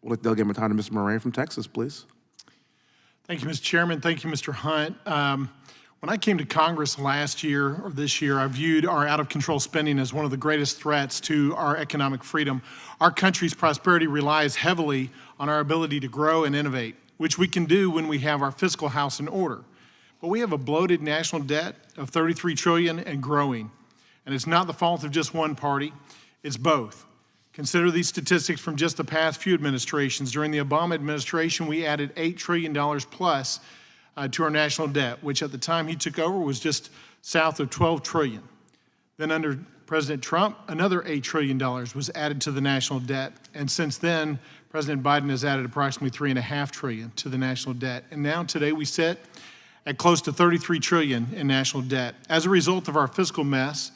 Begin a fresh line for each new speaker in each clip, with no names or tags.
We'll let delegate my time to Mr. Moran from Texas, please.
Thank you, Mr. Chairman. Thank you, Mr. Hunt. When I came to Congress last year or this year, I viewed our out-of-control spending as one of the greatest threats to our economic freedom. Our country's prosperity relies heavily on our ability to grow and innovate, which we can do when we have our fiscal house in order. But we have a bloated national debt of $33 trillion and growing. And it's not the fault of just one party, it's both. Consider these statistics from just the past few administrations. During the Obama administration, we added $8 trillion plus to our national debt, which at the time he took over was just south of $12 trillion. Then under President Trump, another $8 trillion was added to the national debt. And since then, President Biden has added approximately $3.5 trillion to the national debt. And now today we sit at close to $33 trillion in national debt. As a result of our fiscal mess,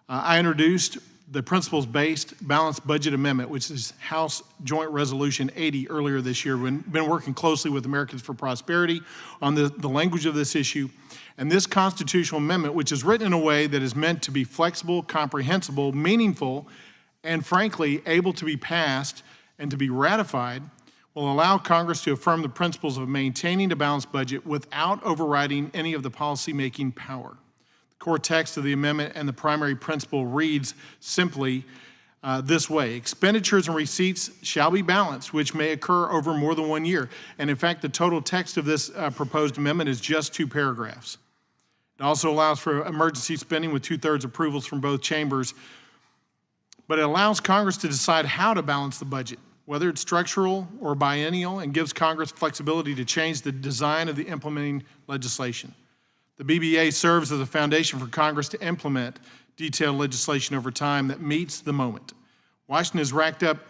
I introduced the principles-based balanced budget amendment, which is House Joint Resolution 80 earlier this year. We've been working closely with Americans for Prosperity on the language of this issue. And this constitutional amendment, which is written in a way that is meant to be flexible, comprehensible, meaningful, and frankly, able to be passed and to be ratified, will allow Congress to affirm the principles of maintaining a balanced budget without overriding any of the policymaking power. Core text of the amendment and the primary principle reads simply this way: expenditures and receipts shall be balanced, which may occur over more than 1 year. And in fact, the total text of this proposed amendment is just 2 paragraphs. It also allows for emergency spending with 2/3 approvals from both chambers, but it allows Congress to decide how to balance the budget, whether it's structural or biennial, and gives Congress flexibility to change the design of the implementing legislation. The BBA serves as a foundation for Congress to implement detailed legislation over time that meets the moment. Washington has racked up a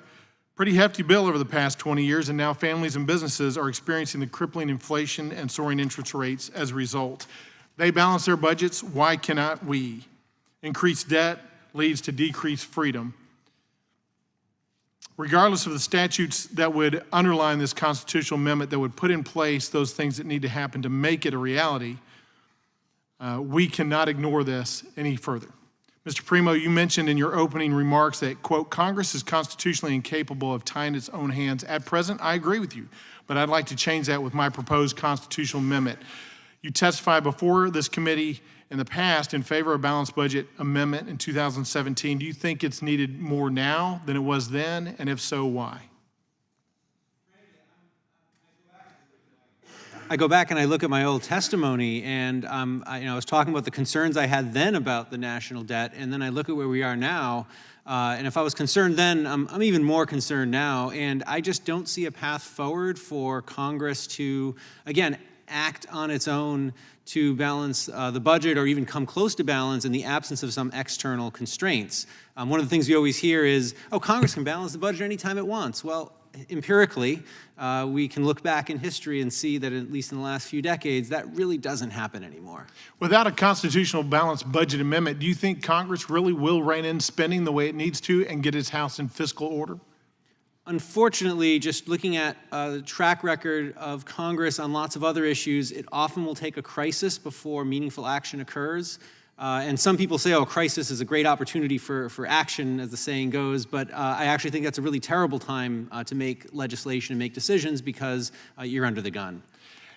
pretty hefty bill over the past 20 years, and now families and businesses are experiencing the crippling inflation and soaring interest rates as a result. They balance their budgets. Why cannot we? Increased debt leads to decreased freedom. Regardless of the statutes that would underline this constitutional amendment that would put in place those things that need to happen to make it a reality, we cannot ignore this any further. Mr. Primo, you mentioned in your opening remarks that, quote, Congress is constitutionally incapable of tying its own hands. At present, I agree with you, but I'd like to change that with my proposed constitutional amendment. You testified before this committee in the past in favor of a balanced budget amendment in 2017. Do you think it's needed more now than it was then? And if so, why?
I go back and I look at my old testimony, and I was talking about the concerns I had then about the national debt, and then I look at where we are now, and if I was concerned then, I'm even more concerned now, and I just don't see a path forward for Congress to, again, act on its own to balance the budget or even come close to balance in the absence of some external constraints. One of the things we always hear is, oh, Congress can balance the budget anytime it wants. Well, empirically, we can look back in history and see that at least in the last few decades, that really doesn't happen anymore.
Without a constitutional balanced budget amendment, do you think Congress really will rein in spending the way it needs to and get its house in fiscal order?
Unfortunately, just looking at the track record of Congress on lots of other issues, it often will take a crisis before meaningful action occurs. And some people say, oh, crisis is a great opportunity for action, as the saying goes, but I actually think that's a really terrible time to make legislation and make decisions because you're under the gun.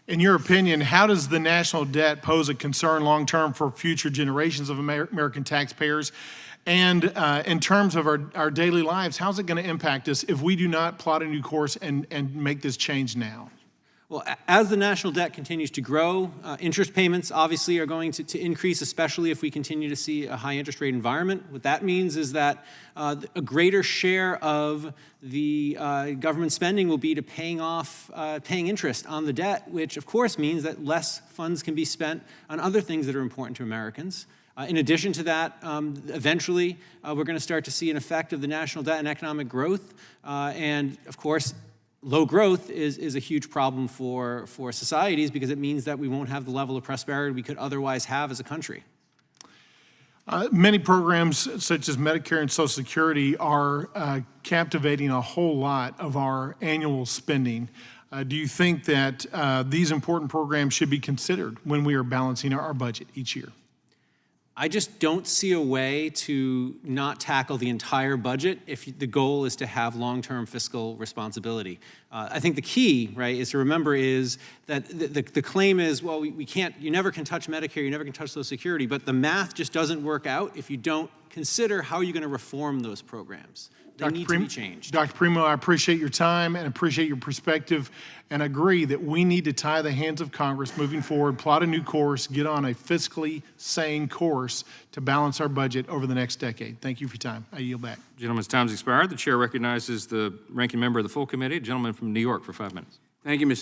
In your opinion, how does the national debt pose a concern long-term for future generations of American taxpayers? And in terms of our daily lives, how's it going to impact us if we do not plot a new course and make this change now?
Well, as the national debt continues to grow, interest payments obviously are going to increase, especially if we continue to see a high interest rate environment. What that means is that a greater share of the government spending will be to paying interest on the debt, which of course means that less funds can be spent on other things that are important to Americans. In addition to that, eventually we're going to start to see an effect of the national debt and economic growth, and of course, low growth is a huge problem for societies because it means that we won't have the level of prosperity we could otherwise have as a country.
Many programs such as Medicare and Social Security are captivating a whole lot of our annual spending. Do you think that these important programs should be considered when we are balancing our budget each year?
I just don't see a way to not tackle the entire budget if the goal is to have long-term fiscal responsibility. I think the key, right, is to remember is that the claim is, well, we can't, you never can touch Medicare, you never can touch Social Security, but the math just doesn't work out if you don't consider how you're going to reform those programs. They need to be changed.
Dr. Primo, I appreciate your time and appreciate your perspective and agree that we need to tie the hands of Congress moving forward, plot a new course, get on a fiscally sane course to balance our budget over the next decade. Thank you for your time. I yield back.
Gentleman's time's expired. The chair recognizes the ranking member of the full committee, a gentleman from New York, for 5 minutes.
Thank you, Mr.